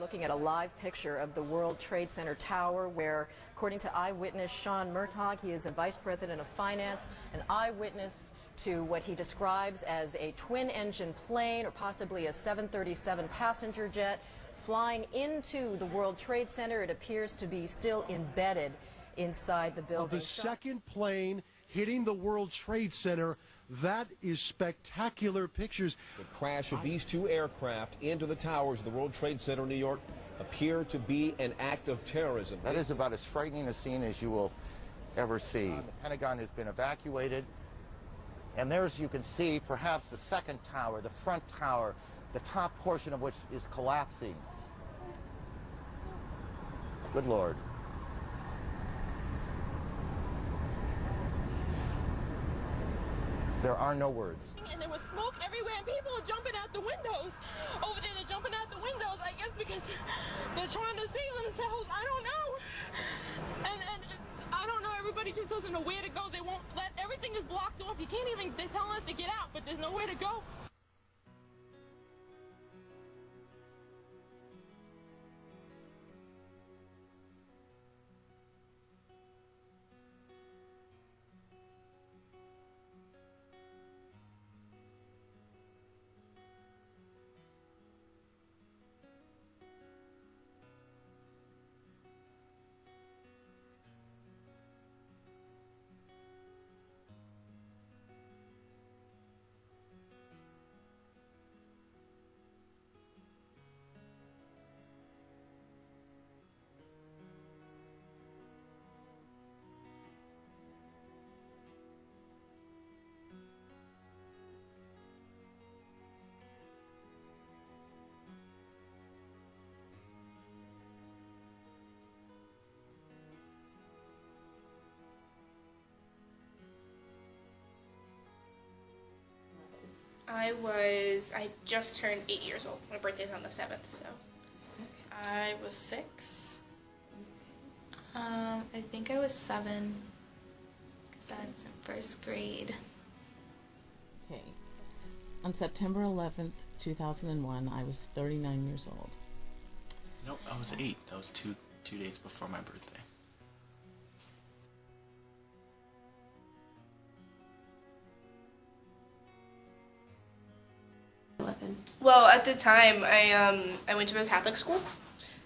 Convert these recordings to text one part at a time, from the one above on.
looking at a live picture of the World Trade Center tower where, according to eyewitness Sean Murtaugh, he is a vice president of finance, an eyewitness to what he describes as a twin-engine plane or possibly a 737 passenger jet flying into the World Trade Center. It appears to be still embedded inside the building. The second plane hitting the World Trade Center. That is spectacular pictures. The crash of these two aircraft into the towers of the World Trade Center in New York appear to be an act of terrorism. That is about as frightening a scene as you will ever see. The Pentagon has been evacuated, and there's, you can see, perhaps the second tower, the front tower, the top portion of which is collapsing. Good Lord. There are no words. And there was smoke everywhere, and people are jumping out the windows. Over there, they're jumping out the windows, I guess, because they're trying to save themselves. I don't know. And I don't know, everybody just doesn't know where to go. They won't let, everything is blocked off. You can't even, they're telling us to get out, but there's nowhere to go. I just turned 8 years old. My birthday's on the 7th, so. I was 6. I think I was 7, because I was in first grade. Okay. On September 11th, 2001, I was 39 years old. Nope, I was 8. That was two days before my birthday. Well, at the time, I went to a Catholic school,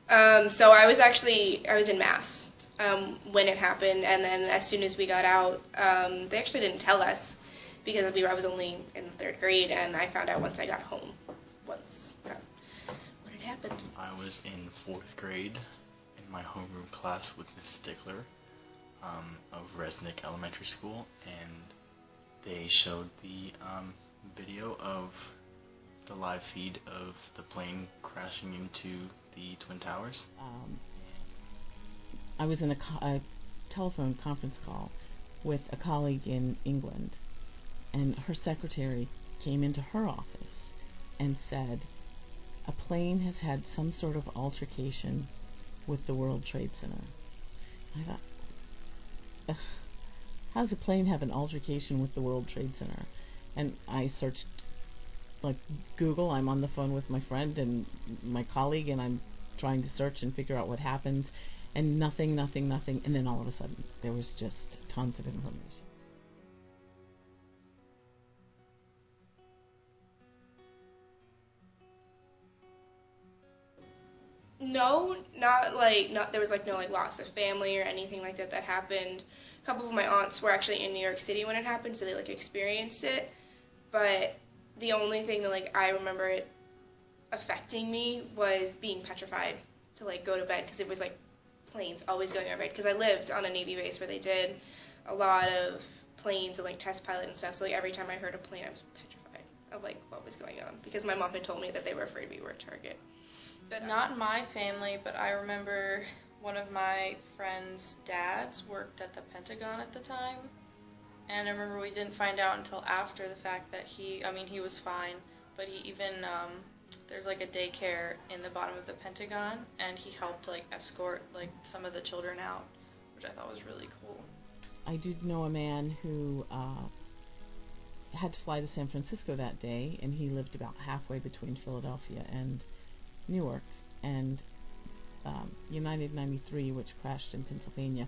so I was in Mass when it happened, and then as soon as we got out, they actually didn't tell us because I was only in the 3rd grade, and I found out once I got home, what had happened. I was in 4th grade in my homeroom class with Miss Stickler of Resnick Elementary School, and they showed the video of the live feed of the plane crashing into the Twin Towers. I was in a telephone conference call with a colleague in England, and her secretary came into her office and said, a plane has had some sort of altercation with the World Trade Center. I thought, how does a plane have an altercation with the World Trade Center? And I searched like Google. I'm on the phone with my friend and my colleague, and I'm trying to search and figure out what happens, and nothing, and then all of a sudden there was just tons of information. No, there was no loss of family or anything like that happened. A couple of my aunts were actually in New York City when it happened, so they experienced it, but the only thing that I remember it affecting me was being petrified to go to bed, because it was planes always going overhead, because I lived on a Navy base where they did a lot of planes and test pilot and stuff, so every time I heard a plane I was petrified of what was going on, because my mom had told me that they were afraid we were a target. But not in my family, but I remember one of my friend's dads worked at the Pentagon at the time. And I remember we didn't find out until after the fact that he was fine, but he even, there's a daycare in the bottom of the Pentagon, and he helped escort some of the children out, which I thought was really cool. I did know a man who had to fly to San Francisco that day, and he lived about halfway between Philadelphia and Newark, and United 93, which crashed in Pennsylvania,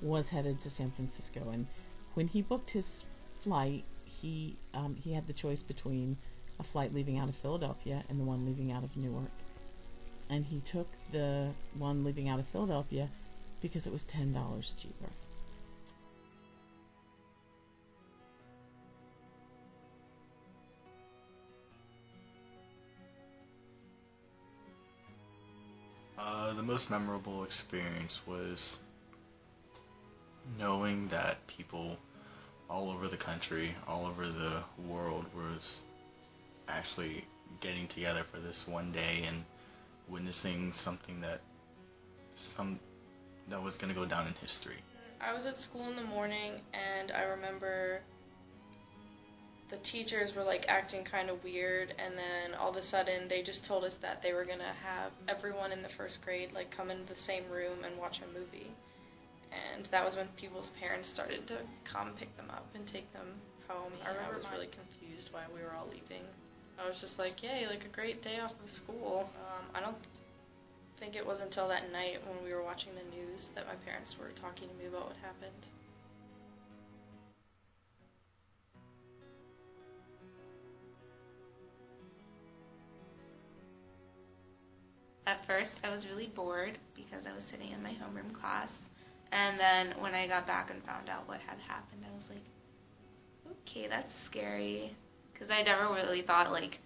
was headed to San Francisco. And when he booked his flight, he had the choice between a flight leaving out of Philadelphia and the one leaving out of Newark. And he took the one leaving out of Philadelphia because it was $10 cheaper. The most memorable experience was knowing that people all over the country, all over the world, was actually getting together for this one day and witnessing something that was going to go down in history. I was at school in the morning, and I remember the teachers were like acting kind of weird, and then all of a sudden they just told us that they were going to have everyone in the first grade like come into the same room and watch a movie. And that was when people's parents started to come pick them up and take them home. I remember I was really confused why we were all leaving. I was just like, yay, like a great day off of school. I don't think it was until that night when we were watching the news that my parents were talking to me about what happened. At first, I was really bored because I was sitting in my homeroom class. And then when I got back and found out what had happened, I was like, okay, that's scary. Because I never really thought, like,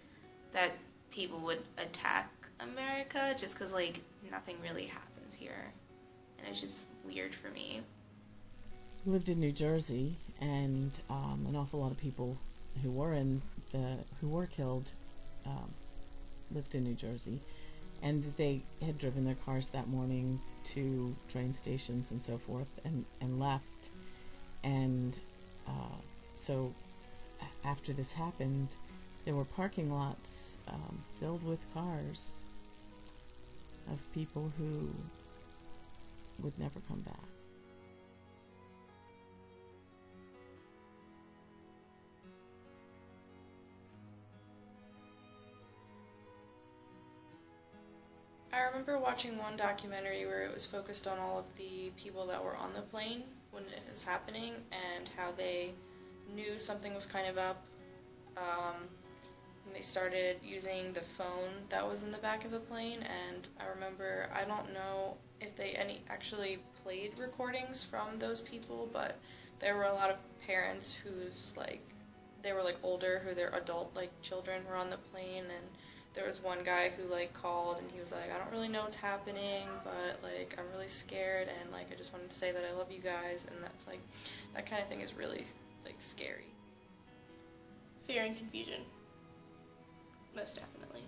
that people would attack America just because, like, nothing really happens here. And it was just weird for me. I lived in New Jersey, and an awful lot of people who were killed lived in New Jersey. And they had driven their cars that morning to train stations and so forth, and left. And so after this happened, there were parking lots filled with cars of people who would never come back. I remember watching one documentary where it was focused on all of the people that were on the plane when it was happening and how they knew something was kind of up. And they started using the phone that was in the back of the plane, and I remember, I don't know if they actually played recordings from those people, but there were a lot of parents whose, like, they were, like, older, who their adult, like, children were on the plane, and there was one guy who, like, called, and he was like, I don't really know what's happening, but, like, I'm really scared, and, like, I just wanted to say that I love you guys, and that's, like, that kind of thing is really, like, scary. Fear and confusion. Most definitely.